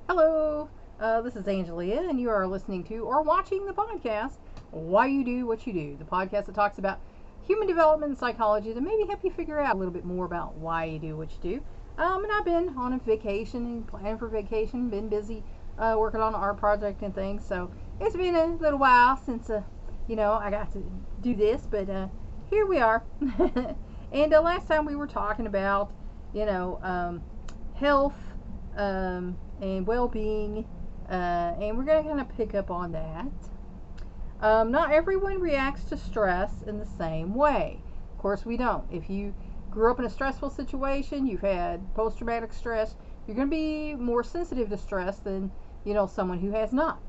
Hello, this is Angelia, and you are listening to or watching the podcast Why You Do What You Do, the podcast that talks about human development and psychology to maybe help you figure out a little bit more about why you do what you do. And I've been on a vacation and planning for vacation, been busy working on an art project and things, so it's been a little while since I got to do this, but here we are. And last time we were talking about health and well-being, and we're going to kind of pick up on that. Not everyone reacts to stress in the same way. Of course, we don't. If you grew up in a stressful situation, you've had post-traumatic stress, you're going to be more sensitive to stress than someone who has not.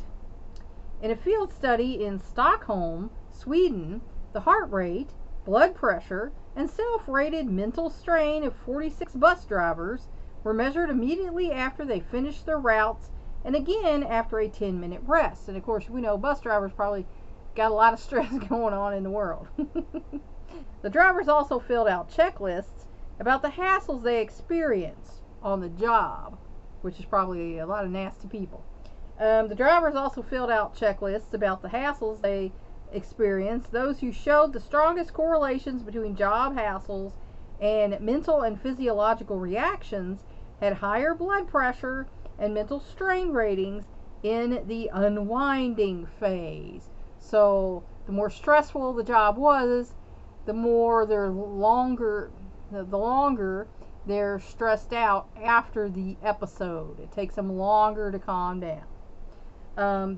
In a field study in Stockholm, Sweden, the heart rate, blood pressure, and self-rated mental strain of 46 bus drivers were measured immediately after they finished their routes and again after a 10-minute rest. And of course, we know bus drivers probably got a lot of stress going on in the world. The drivers also filled out checklists about the hassles they experience on the job, which is probably a lot of nasty people. The drivers also filled out checklists about the hassles they experienced. Those who showed the strongest correlations between job hassles and mental and physiological reactions had higher blood pressure and mental strain ratings in the unwinding phase. So the more stressful the job was, the longer they're stressed out after the episode. It takes them longer to calm down.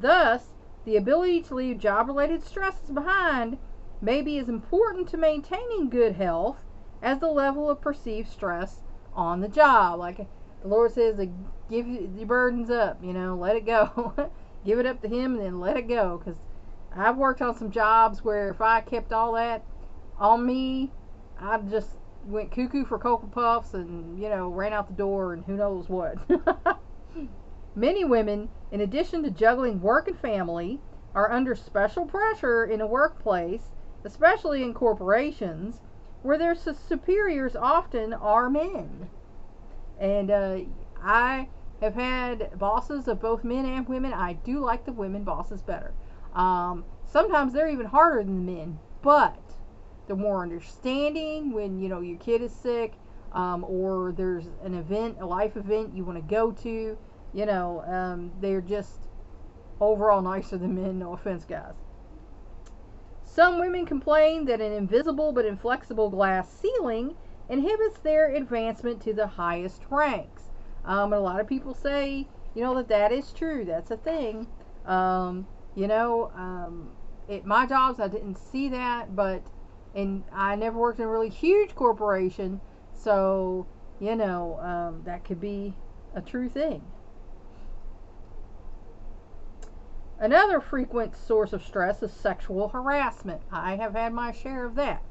Thus, the ability to leave job-related stresses behind may be as important to maintaining good health as the level of perceived stress on the job. Like the Lord says, give your burdens up, let it go. Give it up to Him and then let it go. Because I've worked on some jobs where if I kept all that on me, I just went cuckoo for Cocoa Puffs and, ran out the door and who knows what. Many women, in addition to juggling work and family, are under special pressure in a workplace, especially in corporations, where their superiors often are men. And I have had bosses of both men and women. I do like the women bosses better. Sometimes they're even harder than the men, but they're more understanding when your kid is sick, or there's an event, a life event you want to go to. They're just overall nicer than men. No offense, guys. Some women complain that an invisible but inflexible glass ceiling inhibits their advancement to the highest ranks. And a lot of people say, that is true. That's a thing. At my jobs, I didn't see that, and I never worked in a really huge corporation, so, that could be a true thing. Another frequent source of stress is sexual harassment. I have had my share of that.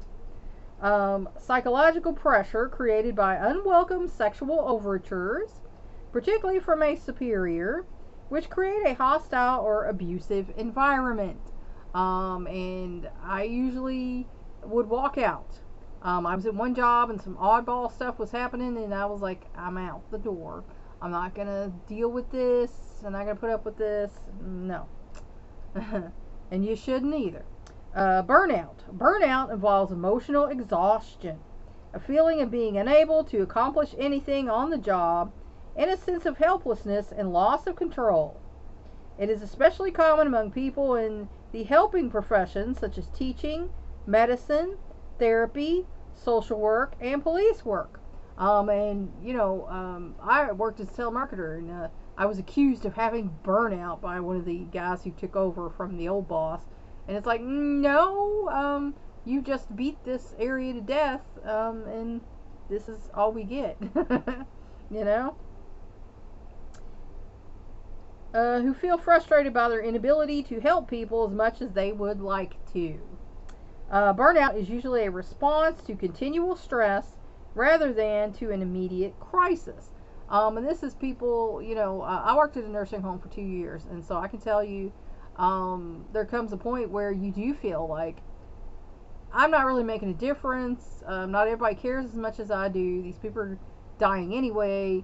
Psychological pressure created by unwelcome sexual overtures, particularly from a superior, which create a hostile or abusive environment. And I usually would walk out. I was at one job and some oddball stuff was happening, and I was like, I'm out the door. I'm not going to deal with this. I'm not going to put up with this. No. And you shouldn't either. Burnout. Burnout involves emotional exhaustion, a feeling of being unable to accomplish anything on the job, and a sense of helplessness and loss of control. It is especially common among people in the helping professions such as teaching, medicine, therapy, social work, and police work. I worked as a telemarketer, and I was accused of having burnout by one of the guys who took over from the old boss. And it's like, no, you just beat this area to death, and this is all we get. Who feel frustrated by their inability to help people as much as they would like to. Burnout is usually a response to continual stress rather than to an immediate crisis. And this is people, I worked at a nursing home for 2 years, and so I can tell you, there comes a point where you do feel like, I'm not really making a difference. Not everybody cares as much as I do. These people are dying anyway.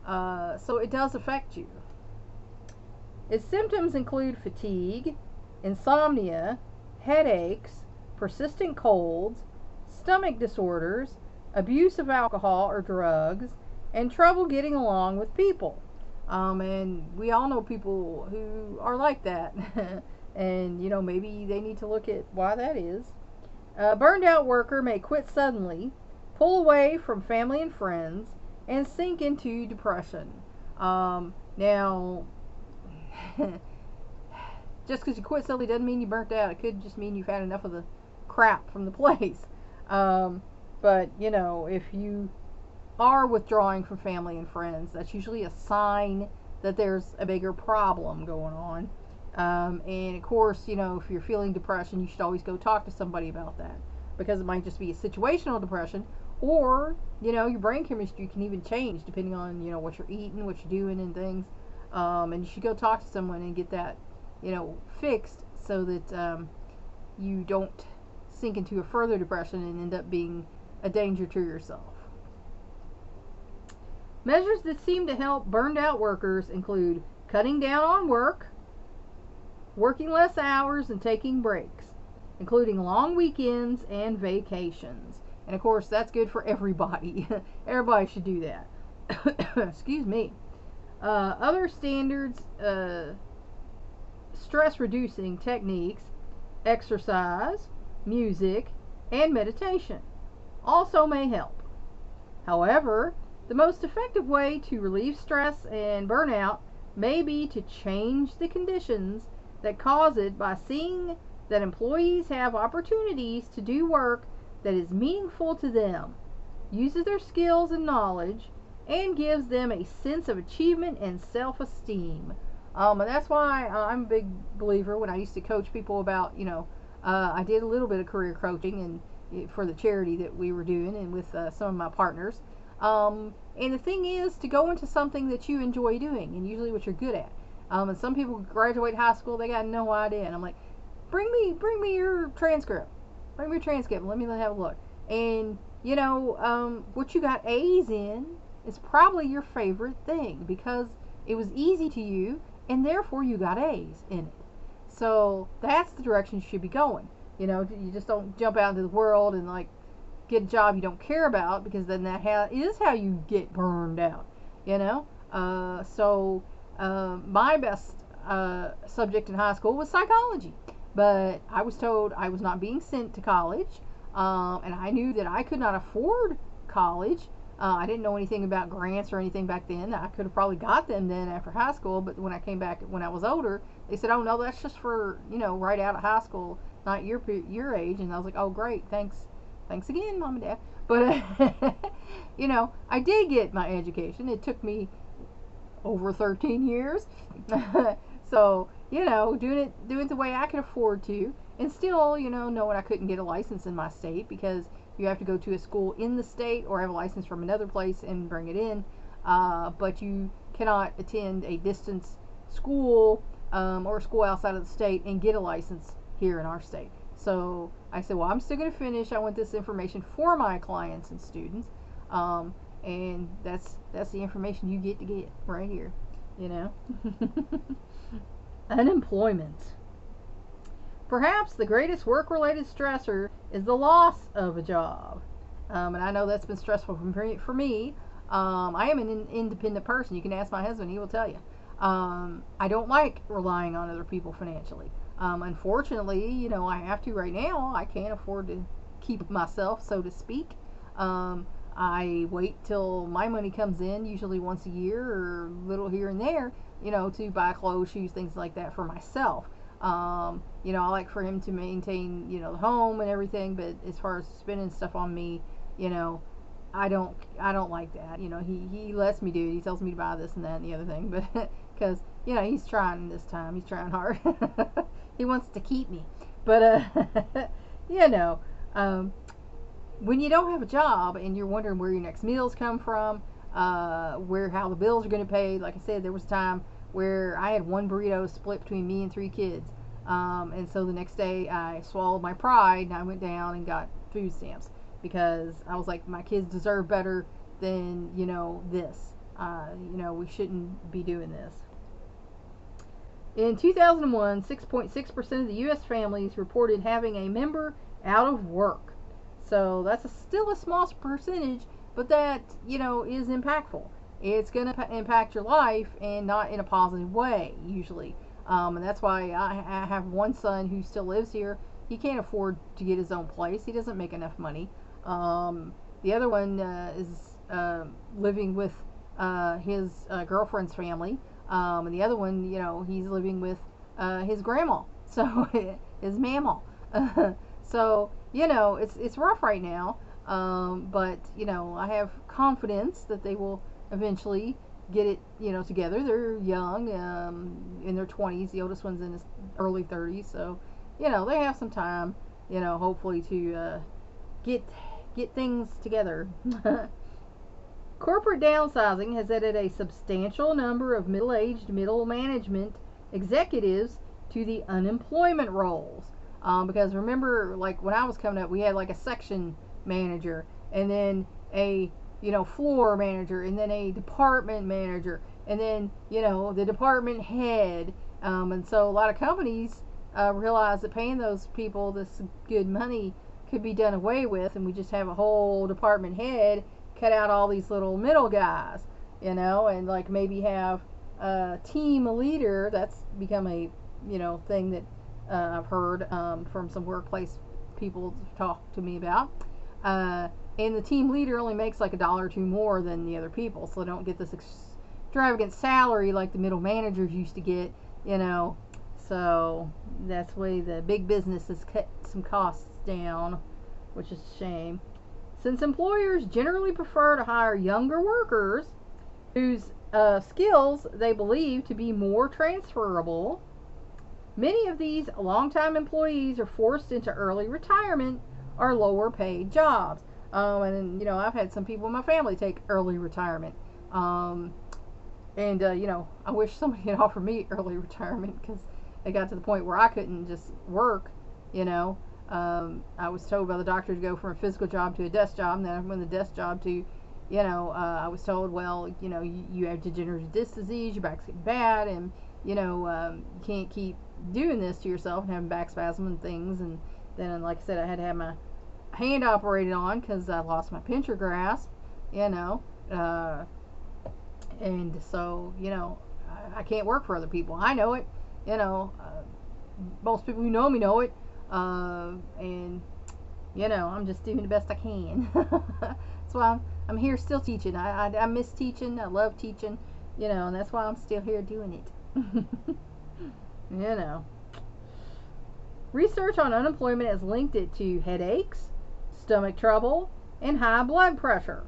So it does affect you. Its symptoms include fatigue, insomnia, headaches, persistent colds, stomach disorders, abuse of alcohol or drugs, and trouble getting along with people. And we all know people who are like that. And, maybe they need to look at why that is. A burned out worker may quit suddenly, pull away from family and friends, and sink into depression. Now, just because you quit suddenly doesn't mean you burnt out. It could just mean you've had enough of the crap from the place. But, if you are withdrawing from family and friends, that's usually a sign that there's a bigger problem going on. And of course, if you're feeling depression, you should always go talk to somebody about that, because it might just be a situational depression, or your brain chemistry can even change depending on what you're eating, what you're doing, and things. And you should go talk to someone and get that fixed, so that you don't sink into a further depression and end up being a danger to yourself. Measures that seem to help burned out workers include cutting down on work, working less hours, and taking breaks, including long weekends and vacations. And of course, that's good for everybody. Everybody should do that. Excuse me. Other standards, stress reducing techniques, exercise, music, and meditation also may help. However, the most effective way to relieve stress and burnout may be to change the conditions that cause it by seeing that employees have opportunities to do work that is meaningful to them, uses their skills and knowledge, and gives them a sense of achievement and self-esteem. And that's why I'm a big believer. When I used to coach people about, I did a little bit of career coaching and for the charity that we were doing, and with some of my partners. And the thing is to go into something that you enjoy doing, and usually what you're good at. And some people graduate high school, they got no idea. And I'm like, bring me your transcript. Bring me your transcript. Let me have a look. And, what you got A's in is probably your favorite thing, because it was easy to you, and therefore you got A's in it. So that's the direction you should be going. You just don't jump out into the world and get a job you don't care about, because then that is how you get burned out. So my best subject in high school was psychology, but I was told I was not being sent to college, and I knew that I could not afford college. I didn't know anything about grants or anything back then. I could have probably got them then after high school, but when I came back when I was older, they said, "Oh no, that's just for right out of high school, not your age." And I was like, "Oh great, thanks again, Mom and Dad." But I did get my education. It took me over 13 years. So doing it the way I could afford to, and still knowing I couldn't get a license in my state, because you have to go to a school in the state or have a license from another place and bring it in, but you cannot attend a distance school or a school outside of the state and get a license here in our state. So I said, well, I'm still going to finish. I want this information for my clients and students, and that's the information you get to get right here. Unemployment. Perhaps the greatest work-related stressor is the loss of a job. And I know that's been stressful for me. I am an independent person. You can ask my husband, he will tell you. I don't like relying on other people financially. Unfortunately, I have to right now. I can't afford to keep myself, so to speak. I wait till my money comes in, usually once a year or a little here and there, to buy clothes, shoes, things like that for myself. I like for him to maintain, the home and everything, but as far as spending stuff on me, I don't like that. He lets me do it. He tells me to buy this and that and the other thing, but because, he's trying this time. He's trying hard. He wants to keep me. But, when you don't have a job and you're wondering where your next meals come from, how the bills are going to pay, like I said, there was a time where I had one burrito split between me and 3 kids. And so the next day I swallowed my pride and I went down and got food stamps, because I was like, my kids deserve better than, this. we shouldn't be doing this. In 2001, 6.6% of the U.S. families reported having a member out of work. So that's still a small percentage, but that, is impactful. It's going to impact your life, and not in a positive way, usually. And that's why I have one son who still lives here. He can't afford to get his own place. He doesn't make enough money. The other one is living with his girlfriend's family. And the other one, he's living with his grandma, so his mama. So, it's rough right now. But, I have confidence that they will eventually get it, together. They're young, in their 20s. The oldest one's in his early 30s. So, they have some time, hopefully to get things together. Corporate downsizing has added a substantial number of middle-aged middle management executives to the unemployment rolls. Because remember, like when I was coming up, we had like a section manager, and then a floor manager, and then a department manager, and then the department head. And so a lot of companies realized that paying those people this good money could be done away with, and we just have a whole department head, cut out all these little middle guys, and like maybe have a team leader. That's become a thing that I've heard from some workplace people talk to me about. And the team leader only makes like $1 or $2 more than the other people, so they don't get this extravagant salary like the middle managers used to get. So that's the way the big business has cut some costs down, which is a shame. Since employers generally prefer to hire younger workers whose skills they believe to be more transferable, many of these longtime employees are forced into early retirement or lower paid jobs. And I've had some people in my family take early retirement. I wish somebody had offered me early retirement, because it got to the point where I couldn't just work. I was told by the doctor to go from a physical job to a desk job, and then I went the desk job to, I was told, well, you have degenerative disc disease, your back's getting bad, and, you can't keep doing this to yourself and having back spasm and things. And then, like I said, I had to have my hand operated on because I lost my pincher grasp, and so, I can't work for other people. I know it, most people who know me know it. And I'm just doing the best I can. That's why I'm here still teaching. I miss teaching. I love teaching, and that's why I'm still here doing it. Research on unemployment has linked it to headaches, stomach trouble, and high blood pressure,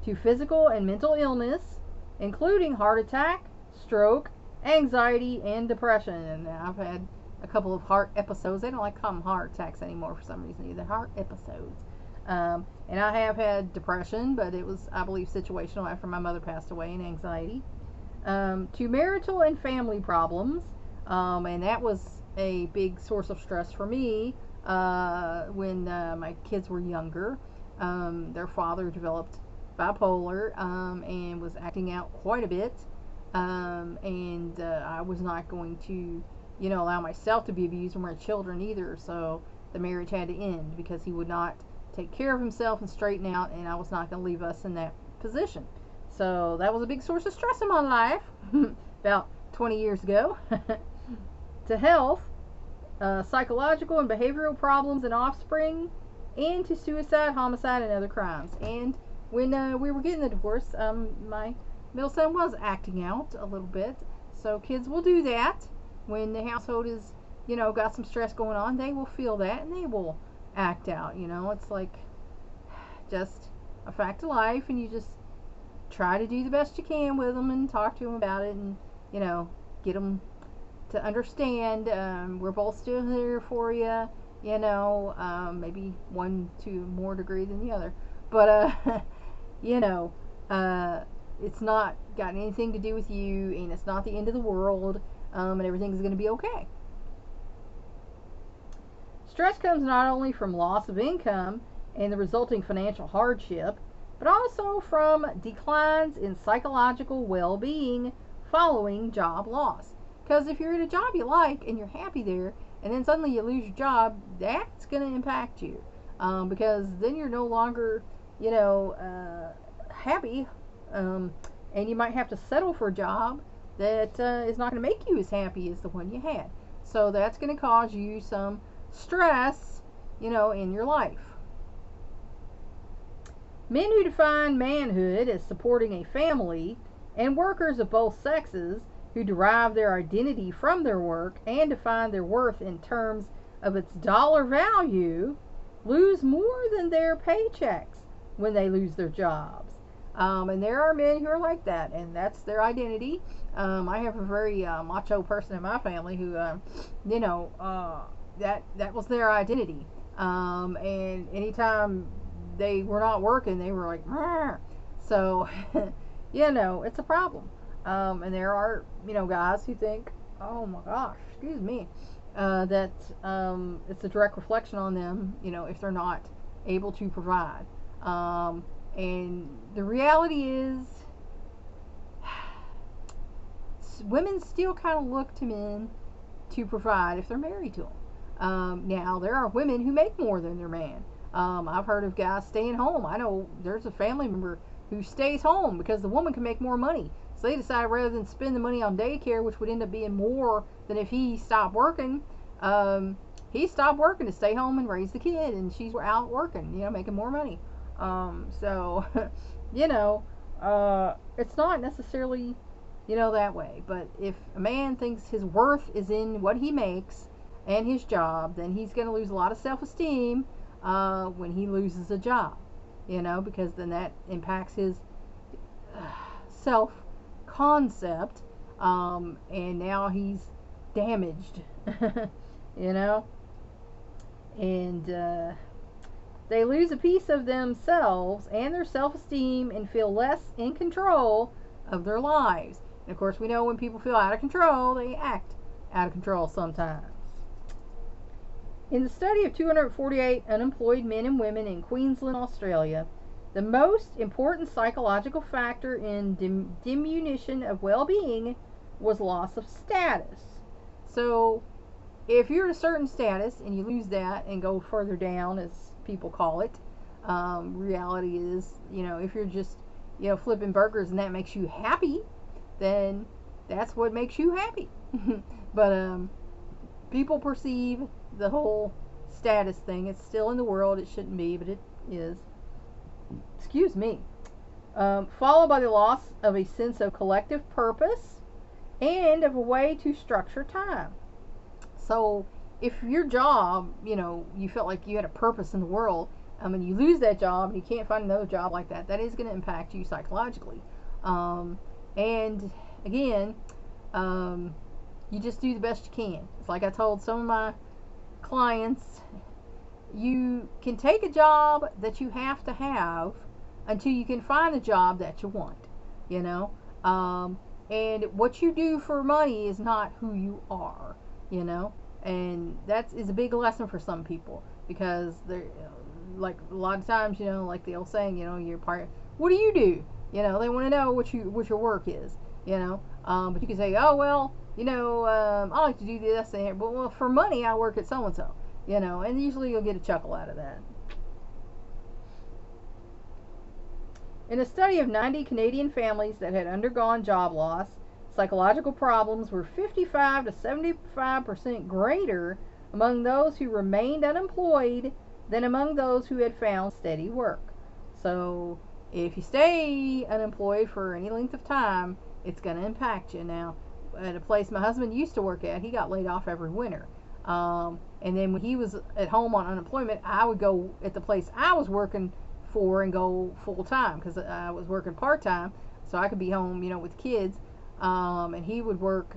to physical and mental illness, including heart attack, stroke, anxiety, and depression. And I've had a couple of heart episodes. They don't like to call them heart attacks anymore for some reason either. Heart episodes. And I have had depression, but it was, I believe, situational after my mother passed away, and anxiety. To marital and family problems. And that was a big source of stress for me when my kids were younger. Their father developed bipolar and was acting out quite a bit. And I was not going to allow myself to be abused or my children either. So the marriage had to end because he would not take care of himself and straighten out, and I was not going to leave us in that position. So that was a big source of stress in my life about 20 years ago. To health, psychological and behavioral problems in offspring, and to suicide, homicide, and other crimes. And when we were getting the divorce, my middle son was acting out a little bit. So kids will do that. When the household is, got some stress going on, they will feel that and they will act out. It's like just a fact of life, and you just try to do the best you can with them and talk to them about it, and get them to understand we're both still here for you. Maybe one to more degree than the other, but it's not got anything to do with you, and it's not the end of the world. And everything's going to be okay. Stress comes not only from loss of income and the resulting financial hardship, but also from declines in psychological well-being following job loss. Because if you're at a job you like and you're happy there, and then suddenly you lose your job, that's going to impact you. Because then you're no longer, happy, and you might have to settle for a job that is not going to make you as happy as the one you had. So that's going to cause you some stress, in your life. Men who define manhood as supporting a family, and workers of both sexes who derive their identity from their work and define their worth in terms of its dollar value, lose more than their paychecks when they lose their jobs. And there are men who are like that, and that's their identity. I have a very macho person in my family who, that was their identity. And anytime they were not working, they were like, "Rrr." So, it's a problem. And there are, guys who think, oh my gosh, excuse me, that it's a direct reflection on them, if they're not able to provide. And the reality is, women still kind of look to men to provide if they're married to them. Now, there are women who make more than their man. I've heard of guys staying home. I know there's a family member who stays home because the woman can make more money. So they decide rather than spend the money on daycare, which would end up being more than if he stopped working, he stopped working to stay home and raise the kid, and she's out working, making more money. So, it's not necessarily, that way. But if a man thinks his worth is in what he makes and his job, then he's going to lose a lot of self-esteem when he loses a job, because then that impacts his self-concept, and now he's damaged, and they lose a piece of themselves and their self-esteem and feel less in control of their lives. And of course, we know when people feel out of control, they act out of control sometimes. In the study of 248 unemployed men and women in Queensland, Australia, the most important psychological factor in diminution of well-being was loss of status. So, if you're at a certain status and you lose that and go further down, as people call it, reality is, if you're just, flipping burgers and that makes you happy, then that's what makes you happy. But people perceive the whole status thing. It's still in the world. It shouldn't be, but it is. Excuse me. Followed by the loss of a sense of collective purpose and of a way to structure time. So if your job, you felt like you had a purpose in the world, and you lose that job and you can't find another job like that, that is going to impact you psychologically. And again, you just do the best you can. It's like I told some of my clients, you can take a job that you have to have until you can find a job that you want, and what you do for money is not who you are, and that is a big lesson for some people, because they're like a lot of times, like the old saying, you're part, what do you do? They want to know what your work is, but you can say, oh well, I like to do this and but well, for money I work at so and so, and usually you'll get a chuckle out of that. In a study of 90 Canadian families that had undergone job loss, psychological problems were 55 to 75% greater among those who remained unemployed than among those who had found steady work. So if you stay unemployed for any length of time, it's going to impact you. Now, at a place my husband used to work at, he got laid off every winter. And then when he was at home on unemployment, I would go at the place I was working for and go full time, because I was working part time, so I could be home, with kids. And he would work,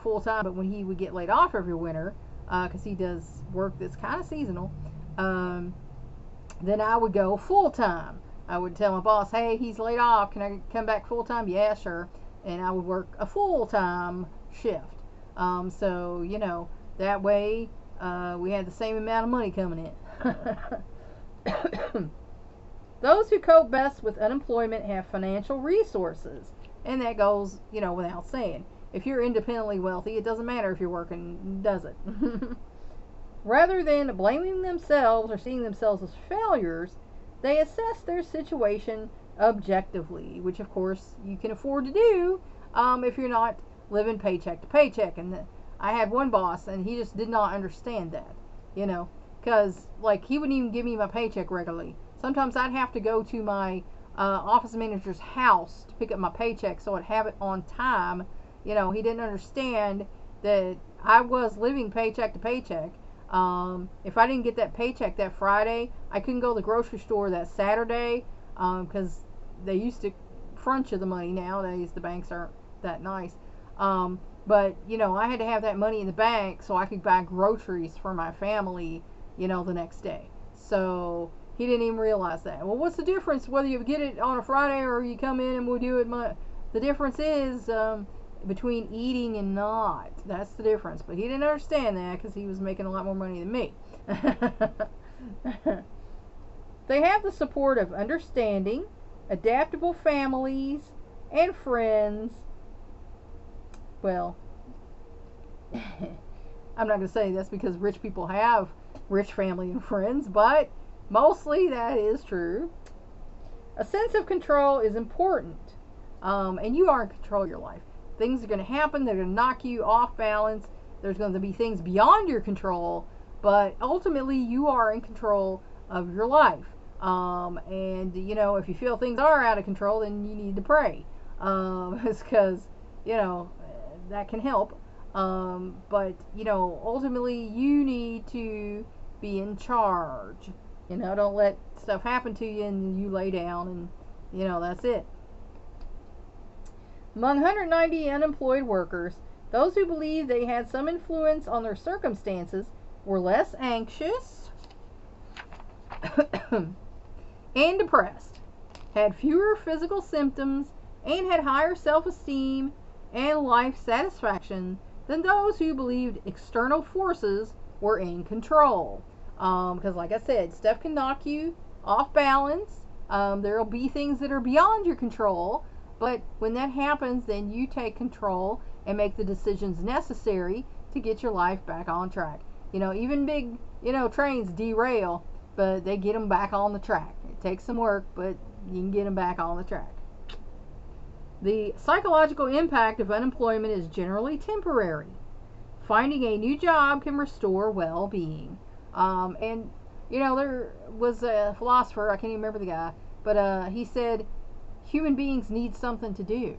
full time. But when he would get laid off every winter, because he does work that's kind of seasonal, then I would go full time. I would tell my boss, hey, he's laid off. Can I come back full time? Yeah, sure. And I would work a full time shift. So, that way we had the same amount of money coming in. Those who cope best with unemployment have financial resources. And that goes, without saying. If you're independently wealthy, it doesn't matter if you're working, does it? Rather than blaming themselves or seeing themselves as failures, they assess their situation objectively, which of course you can afford to do if you're not living paycheck to paycheck. And I had one boss, and he just did not understand that, because like he wouldn't even give me my paycheck regularly. Sometimes I'd have to go to my office manager's house to pick up my paycheck so I'd have it on time. He didn't understand that I was living paycheck to paycheck. If I didn't get that paycheck that Friday, I couldn't go to the grocery store that Saturday because they used to front you the money. Nowadays the banks aren't that nice. But I had to have that money in the bank so I could buy groceries for my family, the next day. So he didn't even realize that. Well, what's the difference whether you get it on a Friday or you come in and we'll do it the difference is between eating and not. That's the difference. But he didn't understand that because he was making a lot more money than me. They have the support of understanding, adaptable families, and friends. Well, I'm not going to say that's because rich people have rich family and friends, but mostly that is true. A sense of control is important, and you are in control of your life. Things are going to happen, they're going to knock you off balance. There's going to be things beyond your control, but ultimately you are in control of your life. And if you feel things are out of control, then you need to pray. It's because that can help. But ultimately you need to be in charge. Don't let stuff happen to you and you lay down and that's it. Among 190 unemployed workers, those who believed they had some influence on their circumstances were less anxious and depressed, had fewer physical symptoms, and had higher self-esteem and life satisfaction than those who believed external forces were in control. Because like I said, stuff can knock you off balance. There will be things that are beyond your control, but when that happens, then you take control and make the decisions necessary to get your life back on track. Even big, trains derail, but they get them back on the track. It takes some work, but you can get them back on the track. The psychological impact of unemployment is generally temporary. Finding a new job can restore well-being. And there was a philosopher, I can't even remember the guy, but he said human beings need something to do.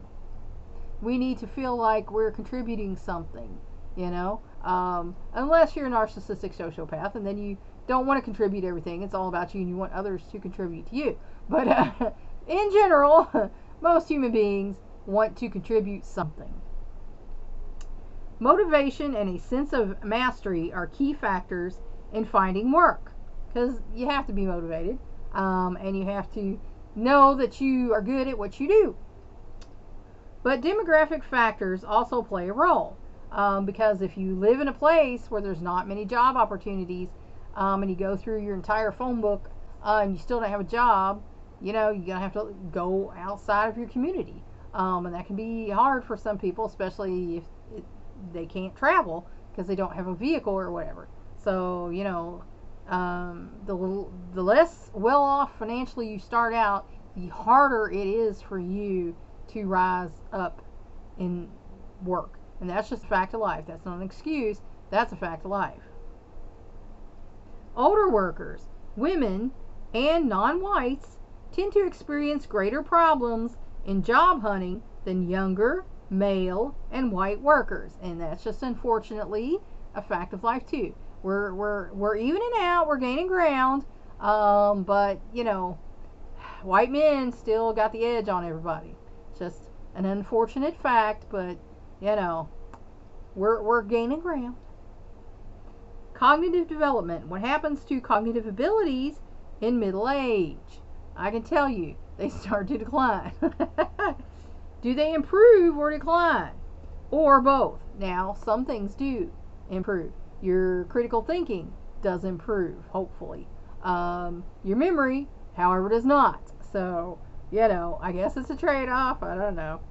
We need to feel like we're contributing something, unless you're a narcissistic sociopath, and then you don't want to contribute everything. It's all about you and you want others to contribute to you. But in general, most human beings want to contribute something. Motivation and a sense of mastery are key factors in finding work, because you have to be motivated, and you have to know that you are good at what you do. But demographic factors also play a role, because if you live in a place where there's not many job opportunities, and you go through your entire phone book and you still don't have a job, you're going to have to go outside of your community. And that can be hard for some people, especially if they can't travel because they don't have a vehicle or whatever. So, the less well off financially you start out, the harder it is for you to rise up in work. And that's just a fact of life. That's not an excuse. That's a fact of life. Older workers, women, and non-whites tend to experience greater problems in job hunting than younger, male, and white workers. And that's just unfortunately a fact of life too. We're evening out, we're gaining ground, but white men still got the edge on everybody. Just an unfortunate fact, but we're gaining ground. Cognitive development. What happens to cognitive abilities in middle age? I can tell you, they start to decline. Do they improve or decline? Or both? Now, some things do improve. Your critical thinking does improve, hopefully. Your memory however, does not. So, I guess it's a trade-off. I don't know.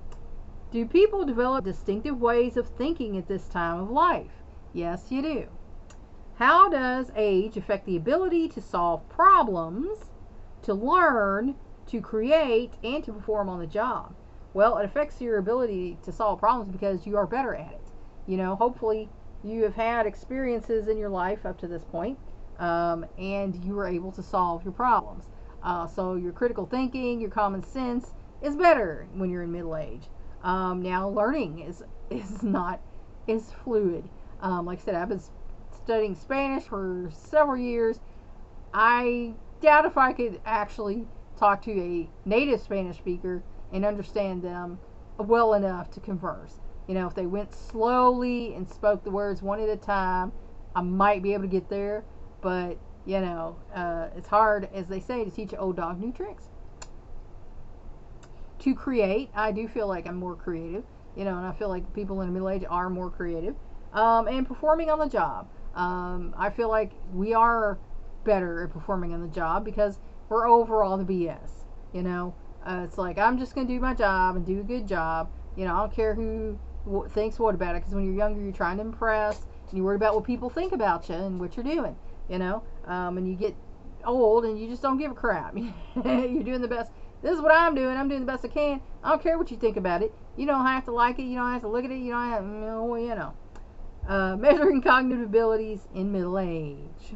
Do people develop distinctive ways of thinking at this time of life? Yes, you do. How does age affect the ability to solve problems, to learn, to create, and to perform on the job? Well, it affects your ability to solve problems because you are better at it. Hopefully you have had experiences in your life up to this point, and you were able to solve your problems. So your critical thinking, your common sense is better when you're in middle age. Now learning is not as fluid. Like I said, I've been studying Spanish for several years. I doubt if I could actually talk to a native Spanish speaker and understand them well enough to converse. If they went slowly and spoke the words one at a time, I might be able to get there. But, it's hard, as they say, to teach an old dog new tricks. To create, I do feel like I'm more creative, and I feel like people in the middle age are more creative. And performing on the job. I feel like we are better at performing on the job because we're over all the BS. It's like, I'm just going to do my job and do a good job. I don't care who thinks what about it, because when you're younger, you're trying to impress, and you're worried about what people think about you and what you're doing. And you get old and you just don't give a crap. You're doing the best. This is what I'm doing. I'm doing the best I can. I don't care what you think about it. You don't have to like it. You don't have to look at it. You don't have, measuring cognitive abilities in middle age.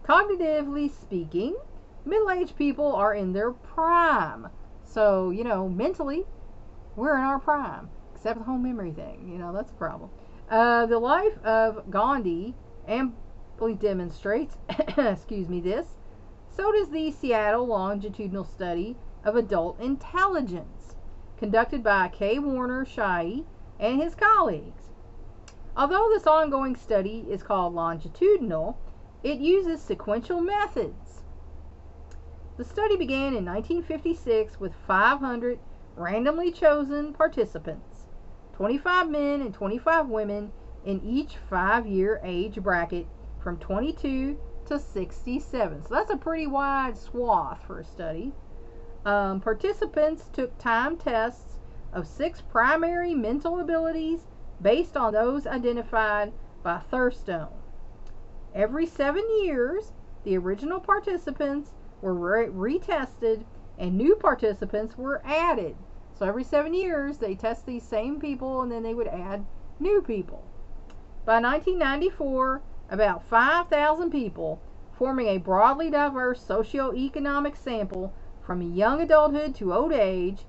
Cognitively speaking, middle-aged people are in their prime. So, mentally, we're in our prime. Except the whole memory thing. That's a problem. The life of Gandhi amply demonstrates, this. So does the Seattle longitudinal study of adult intelligence, conducted by K. Warner Shai and his colleagues. Although this ongoing study is called longitudinal, it uses sequential methods. The study began in 1956 with 500 randomly chosen participants, 25 men and 25 women in each 5-year age bracket from 22 to 67. So that's a pretty wide swath for a study. Participants took time tests of 6 primary mental abilities based on those identified by Thurstone. Every 7 years, the original participants were retested and new participants were added. So every 7 years, they test these same people and then they would add new people. By 1994, about 5,000 people, forming a broadly diverse socioeconomic sample from young adulthood to old age,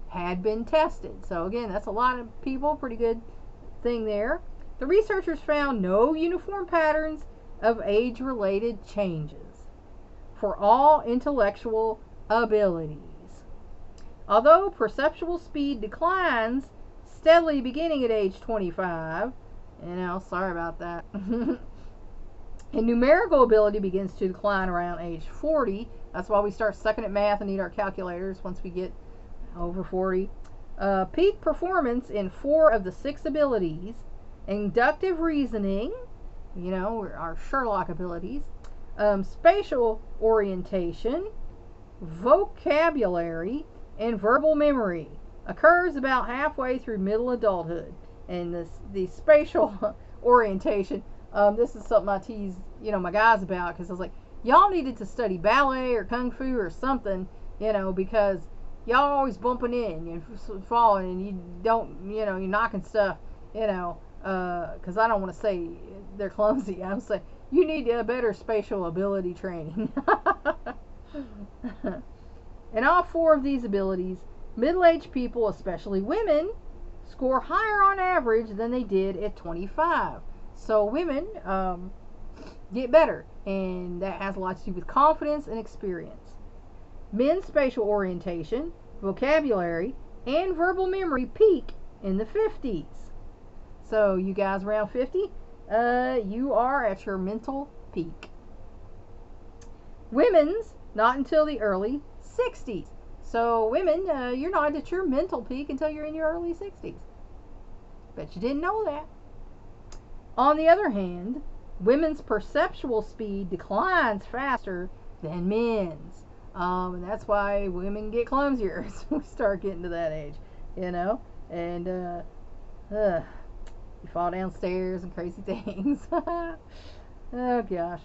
had been tested. So again, that's a lot of people, pretty good thing there. The researchers found no uniform patterns of age-related changes for all intellectual abilities. Although perceptual speed declines steadily beginning at age 25, sorry about that, and numerical ability begins to decline around age 40. That's why we start sucking at math and need our calculators once we get over 40. Peak performance in 4 of the 6 abilities, inductive reasoning, our Sherlock abilities, spatial orientation, vocabulary, and verbal memory, occurs about halfway through middle adulthood. And the spatial orientation, this is something I tease, my guys about, because I was like, y'all needed to study ballet or kung fu or something, because y'all always bumping in and falling, and you don't, you're knocking stuff, because I don't want to say they're clumsy. I'm saying you need a better spatial ability training. In all 4 of these abilities, middle-aged people, especially women, score higher on average than they did at 25. So women get better, and that has a lot to do with confidence and experience. Men's spatial orientation, vocabulary, and verbal memory peak in the 50s. So you guys around 50, you are at your mental peak. Women's not until the early 60s. So women, you're not at your mental peak until you're in your early 60s. Bet you didn't know that. On the other hand, women's perceptual speed declines faster than men's. And that's why women get clumsier as we start getting to that age, you know. And you fall downstairs and crazy things. Oh gosh.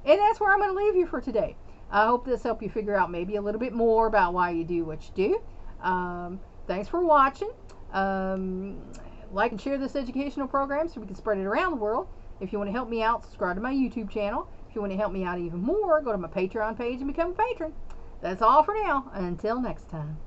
And that's where I'm going to leave you for today. I hope this helped you figure out maybe a little bit more about why you do what you do. Thanks for watching. Like and share this educational program so we can spread it around the world. If you want to help me out, subscribe to my YouTube channel. If you want to help me out even more, go to my Patreon page and become a patron. That's all for now. Until next time.